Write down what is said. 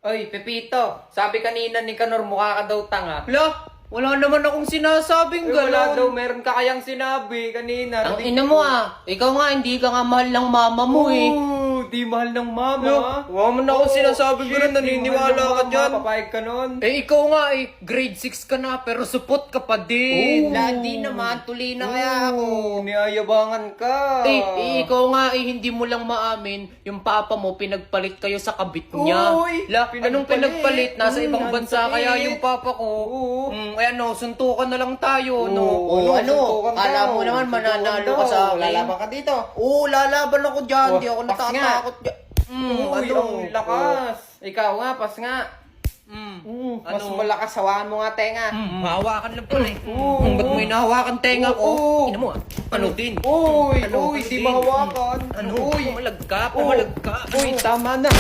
Oy, Pepito, sabi kanina ni Kanor mukha ka daw tanga. Wala naman akong sinasabing Wala daw, gano'n. meron ka kayang sinabi kanina. Ang ina mo ikaw nga hindi ka nga mahal ng mama mo Di mahal ng mama. Wala mo na akong sinasabing gano'n, naniniwala ka dyan. Papayag ka nun. Ikaw nga grade 6 ka na pero supot ka pa din. Di naman, tuloy na kaya ako. Niyayabangan ka. Ikaw nga hindi mo lang maamin, yung papa mo pinagpalit kayo sa kabit niya. Uy, Anong pinagpalit? Nasa ibang bansa pinagpalit. kaya yung papa ko. Ayan suntukan na lang tayo, suntukan Kala daw. mo naman Suntukan mananalo daw. ka sa akin. Lalaban ka dito. Lalaban ako dyan. Di ako pas nga. natatakot dyan. Ang lakas. Ikaw nga, pas nga. Mas malakas, hawaan mo nga tenga. Hawakan lang pala ba't mo hinahawakan tenga ko? Ina mo Ano din? Uy, di mahawakan. Pumalag ka. Uy, tama na.